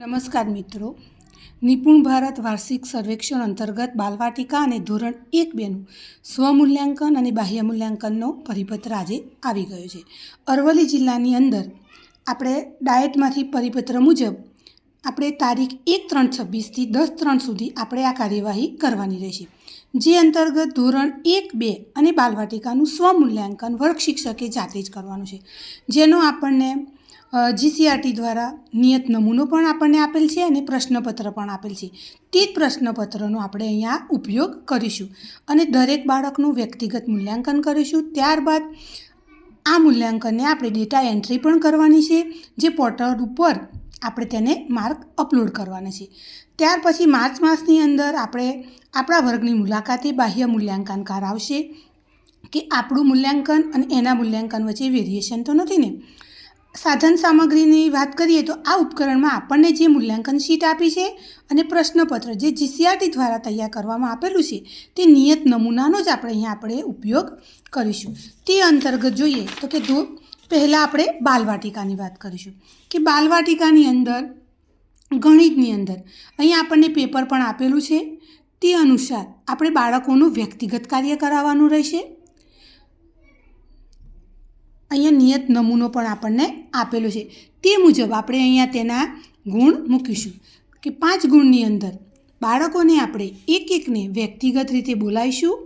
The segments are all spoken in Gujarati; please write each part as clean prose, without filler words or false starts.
નમસ્કાર મિત્રો, નિપુણ ભારત વાર્ષિક સર્વેક્ષણ અંતર્ગત બાલવાટિકા અને ધોરણ 1-2નું સ્વમૂલ્યાંકન અને બાહ્ય મૂલ્યાંકનનો પરિપત્ર આજે આવી ગયો છે. અરવલ્લી જિલ્લાની અંદર આપણે ડાયટમાંથી પરિપત્ર મુજબ આપણે તારીખ 1/3/26થી 10/3 સુધી આપણે આ કાર્યવાહી કરવાની રહેશે. જે અંતર્ગત ધોરણ 1-2 અને બાલવાટિકાનું સ્વમૂલ્યાંકન વર્ગ શિક્ષકે જાતે જ કરવાનું છે, જેનો આપણને GCRT દ્વારા નિયત નમૂનો પણ આપણને આપેલ છે અને પ્રશ્નપત્ર પણ આપેલ છે. તે જ પ્રશ્નપત્રનો આપણે અહીંયા ઉપયોગ કરીશું અને દરેક બાળકનું વ્યક્તિગત મૂલ્યાંકન કરીશું. ત્યારબાદ આ મૂલ્યાંકનને આપણે ડેટા એન્ટ્રી પણ કરવાની છે, જે પોર્ટલ ઉપર આપણે તેને માર્ક અપલોડ કરવાના છે. ત્યાર પછી માર્ચ માસની અંદર આપણે આપણા વર્ગની મુલાકાતે બાહ્ય મૂલ્યાંકનકાર આવશે કે આપણું મૂલ્યાંકન અને એના મૂલ્યાંકન વચ્ચે વેરિએશન તો નથી ને. સાધન સામગ્રીની વાત કરીએ તો આ ઉપકરણમાં આપણને જે મૂલ્યાંકન શીટ આપી છે અને પ્રશ્નપત્ર જે GCRT દ્વારા તૈયાર કરવામાં આપેલું છે તે નિયત નમૂનાનો જ આપણે ઉપયોગ કરીશું. તે અંતર્ગત જોઈએ તો કે પહેલાં આપણે બાલવાટિકાની વાત કરીશું કે બાલવાટિકાની અંદર ગણિતની અંદર અહીંયા આપણને પેપર પણ આપેલું છે. તે અનુસાર આપણે બાળકોનું વ્યક્તિગત કાર્ય કરાવવાનું રહેશે. અહીંયા નિયત નમૂનો પણ આપણને આપેલો છે. તે મુજબ આપણે અહીંયા તેના ગુણ મૂકીશું કે 5 ગુણની અંદર બાળકોને આપણે એકને વ્યક્તિગત રીતે બોલાવીશું.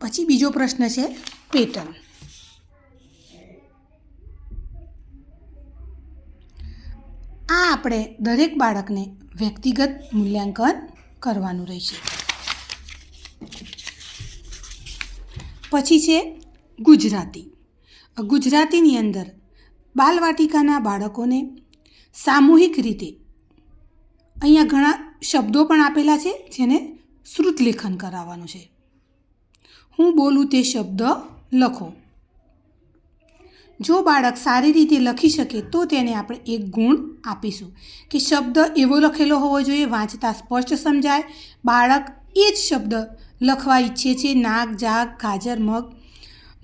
પછી બીજો પ્રશ્ન છે પેટર્ન. આ આપણે દરેક બાળકને વ્યક્તિગત મૂલ્યાંકન કરવાનું રહેશે. પછી છે ગુજરાતી. ગુજરાતીની અંદર બાલવાટિકાના બાળકોને સામૂહિક રીતે અહીંયા ઘણા શબ્દો પણ આપેલા છે, જેને શ્રુતલેખન કરાવવાનું છે. હું બોલું તે શબ્દ લખો. જો બાળક સારી રીતે લખી શકે તો તેને આપણે 1 ગુણ આપીશું કે શબ્દ એવો લખેલો હોવો જોઈએ, વાંચતા સ્પષ્ટ સમજાય. બાળક એ જ શબ્દ લખવા ઈચ્છે છે. નાક, જાગ, ગાજર,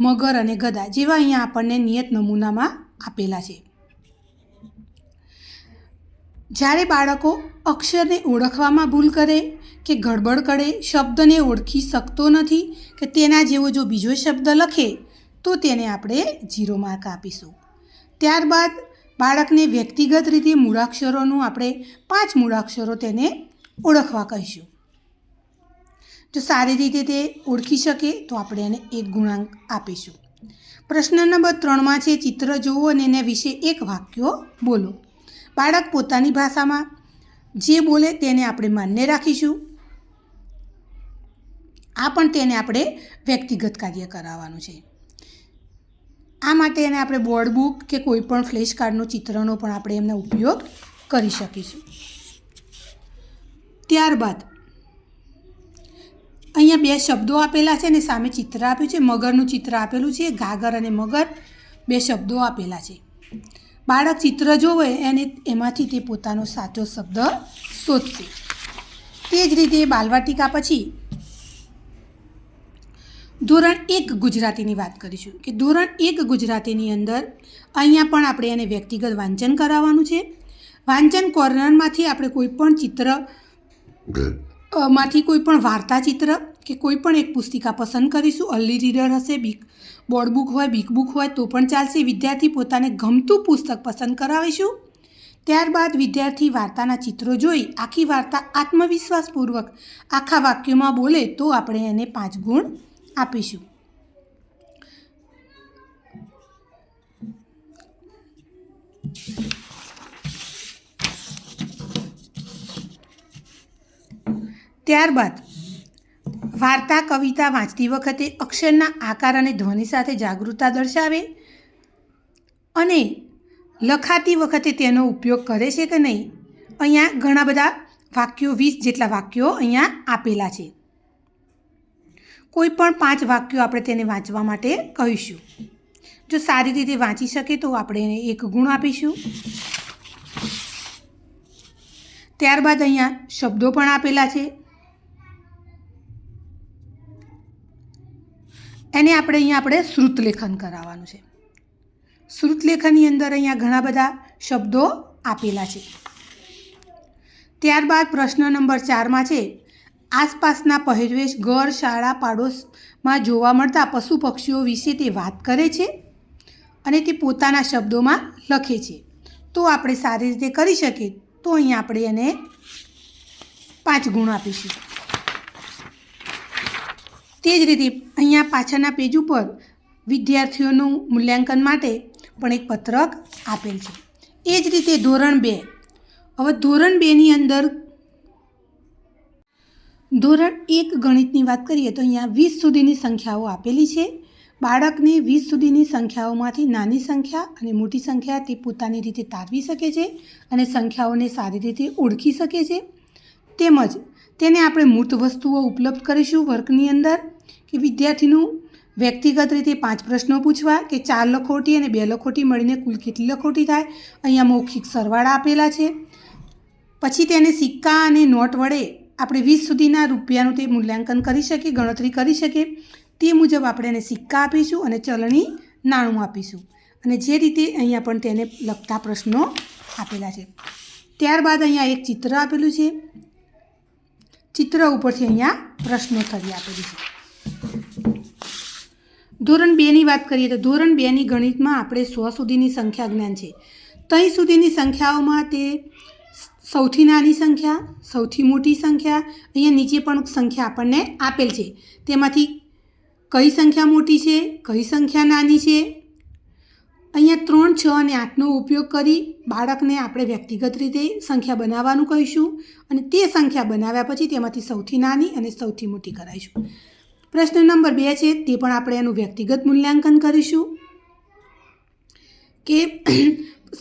મગર અને ગધા જેવા અહીંયા આપણને નિયત નમૂનામાં આપેલા છે. જ્યારે બાળકો અક્ષરને ઓળખવામાં ભૂલ કરે કે ગડબડ કરે, શબ્દને ઓળખી શકતો નથી કે તેના જેવો જો બીજો શબ્દ લખે તો તેને આપણે 0 માર્ક આપીશું. ત્યારબાદ બાળકને વ્યક્તિગત રીતે મૂળાક્ષરોનું આપણે 5 મૂળાક્ષરો તેને ઓળખવા કહીશું. જો સારી રીતે તે ઓળખી શકે તો આપણે એને 1 ગુણાંક આપીશું. પ્રશ્ન નંબર 3માં છે ચિત્ર જુઓ અને એના વિશે 1 વાક્યો બોલો. બાળક પોતાની ભાષામાં જે બોલે તેને આપણે માન્ય રાખીશું. આ પણ તેને આપણે વ્યક્તિગત કાર્ય કરાવવાનું છે. આ માટે એને આપણે બોર્ડ બુક કે કોઈ પણ ફ્લેશ કાર્ડનો ચિત્રનો પણ આપણે એમનો ઉપયોગ કરી શકીશું. ત્યારબાદ અહીંયા 2 શબ્દો આપેલા છે અને સામે ચિત્ર આપ્યું છે. મગરનું ચિત્ર આપેલું છે. ગાગર અને મગર 2 શબ્દો આપેલા છે. બાળક ચિત્ર જોવે અને એમાંથી તે પોતાનો સાચો શબ્દ શોધશે. તે જ રીતે બાલવાટિકા પછી ધોરણ 1 ગુજરાતીની વાત કરીશું કે ધોરણ 1 ગુજરાતીની અંદર અહીંયા પણ આપણે એને વ્યક્તિગત વાંચન કરાવવાનું છે. વાંચન કોર્નરમાંથી આપણે કોઈ પણ ચિત્ર માંથી કોઈ પણ વાર્તા ચિત્ર કે કોઈ પણ એક પુસ્તિકા પસંદ કરીશું. અર્લી રીડર હશે, બોર્ડ બુક હોય, બિગ બુક હોય તો પણ ચાલશે. વિદ્યાર્થી પોતાને ગમતું પુસ્તક પસંદ કરાવીશું. ત્યારબાદ વિદ્યાર્થી વાર્તાના ચિત્રો જોઈ આખી વાર્તા આત્મવિશ્વાસપૂર્વક આખા વાક્યમાં બોલે તો આપણે એને 5 ગુણ આપીશું. ત્યારબાદ વાર્તા કવિતા વાંચતી વખતે અક્ષરના આકાર અને ધ્વનિ સાથે જાગૃતતા દર્શાવે અને લખાતી વખતે તેનો ઉપયોગ કરે છે કે નહીં. અહીંયા ઘણા બધા વાક્યો 20 જેટલા વાક્યો અહીંયા આપેલા છે. કોઈ પણ 5 વાક્યો આપણે તેને વાંચવા માટે કહીશું. જો સારી રીતે વાંચી શકે તો આપણે એને 1 ગુણ આપીશું. ત્યારબાદ અહીંયા શબ્દો પણ આપેલા છે. એને આપણે અહીંયા શ્રુતલેખન કરાવવાનું છે. શ્રુતલેખનની અંદર અહીંયા ઘણા બધા શબ્દો આપેલા છે. ત્યારબાદ પ્રશ્ન નંબર 4માં છે, આસપાસના પહેરવેશ, ઘર, શાળા, પાડોશમાં જોવા મળતા પશુ પક્ષીઓ વિશે તે વાત કરે છે અને તે પોતાના શબ્દોમાં લખે છે. તો આપણે સારી રીતે કરી શકીએ તો અહીંયા આપણે એને 5 ગુણ આપીશું. તે જ રીતે અહીંયા પાછળના પેજ ઉપર વિદ્યાર્થીઓનું મૂલ્યાંકન માટે પણ એક પત્રક આપેલ છે. એ જ રીતે ધોરણ 2. હવે ધોરણ 2ની અંદર ધોરણ 1 ગણિતની વાત કરીએ તો અહીંયા 20 સુધીની સંખ્યાઓ આપેલી છે. બાળકને 20 સુધીની સંખ્યાઓમાંથી નાની સંખ્યા અને મોટી સંખ્યા તે પોતાની રીતે તારવી શકે છે અને સંખ્યાઓને સારી રીતે ઓળખી શકે છે. તેમજ તેને આપણે મૂર્ત વસ્તુઓ ઉપલબ્ધ કરીશું વર્ગની અંદર, કે વિદ્યાર્થીનું વ્યક્તિગત રીતે 5 પ્રશ્નો પૂછવા, કે 4 લખોટી અને 2 લખોટી મળીને કુલ કેટલી લખોટી થાય. અહીંયા મૌખિક સરવાળા આપેલા છે. પછી તેને સિક્કા અને નોટ વડે આપણે 20 સુધીના રૂપિયાનું તે મૂલ્યાંકન કરી શકીએ, ગણતરી કરી શકીએ. તે મુજબ આપણે એને સિક્કા આપીશું અને ચલણી નાણું આપીશું. અને જે રીતે અહીંયા પણ તેને લગતા પ્રશ્નો આપેલા છે. ત્યારબાદ અહીંયા એક ચિત્ર આપેલું છે. ચિત્ર ઉપરથી અહીંયા પ્રશ્નોત્તરી આપેલી છે. ધોરણ 2ની વાત કરીએ તો ધોરણ 2ની ગણિતમાં આપણે 100 સુધીની સંખ્યા જ્ઞાન છે. 3 સુધીની સંખ્યાઓમાં તે સૌથી નાની સંખ્યા, સૌથી મોટી સંખ્યા, અહીંયા નીચે પણ સંખ્યા આપણને આપેલ છે. તેમાંથી કઈ સંખ્યા મોટી છે, કઈ સંખ્યા નાની છે. અહીંયા 3, 6 અને 8નો ઉપયોગ કરી બાળકને આપણે વ્યક્તિગત રીતે સંખ્યા બનાવવાનું કહીશું અને તે સંખ્યા બનાવ્યા પછી તેમાંથી સૌથી નાની અને સૌથી મોટી કરાવીશું. પ્રશ્ન નંબર 2 છે, તે પણ આપણે એનું વ્યક્તિગત મૂલ્યાંકન કરીશું, કે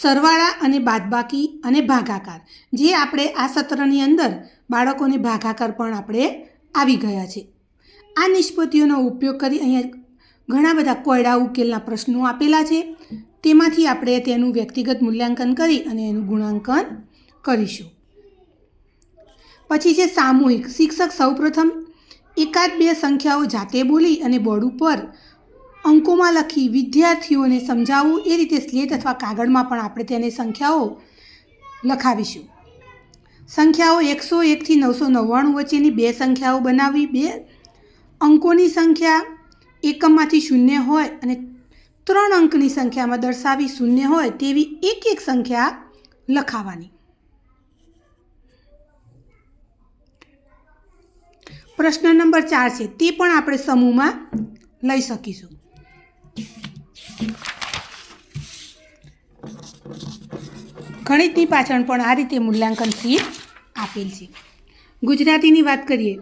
સરવાળા અને બાદબાકી અને ભાગાકાર. જે આપણે આ સત્રની અંદર બાળકોને ભાગાકાર પણ આપણે આવી ગયા છે. આ નિષ્પત્તિઓનો ઉપયોગ કરી અહીંયા ઘણા બધા કોયડા ઉકેલના પ્રશ્નો આપેલા છે. તેમાંથી આપણે તેનું વ્યક્તિગત મૂલ્યાંકન કરી અને એનું ગુણાંકન કરીશું. પછી છે સામૂહિક. શિક્ષક સૌપ્રથમ 1-2 સંખ્યાઓ જાતે બોલી અને બોર્ડ ઉપર અંકોમાં લખી વિદ્યાર્થીઓને સમજાવવું. એ રીતે સ્લેટ અથવા કાગળમાં પણ આપણે તેને સંખ્યાઓ લખાવીશું. સંખ્યાઓ 101 થી 999 વચ્ચેની 2 સંખ્યાઓ બનાવવી. 2 અંકોની સંખ્યા એકમમાંથી 0 હોય અને 3 અંકની સંખ્યામાં દર્શાવી 0 હોય તેવી એક સંખ્યા લખાવાની. પ્રશ્ન નંબર 4 છે, તે પણ આપણે સમૂહમાં લઈ શકીશું. ગણિતની પાછળ પણ આ રીતે મૂલ્યાંકન શીટ આપેલ છે. ગુજરાતીની વાત કરીએ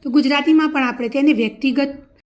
તો ગુજરાતીમાં પણ આપણે તેને વ્યક્તિગત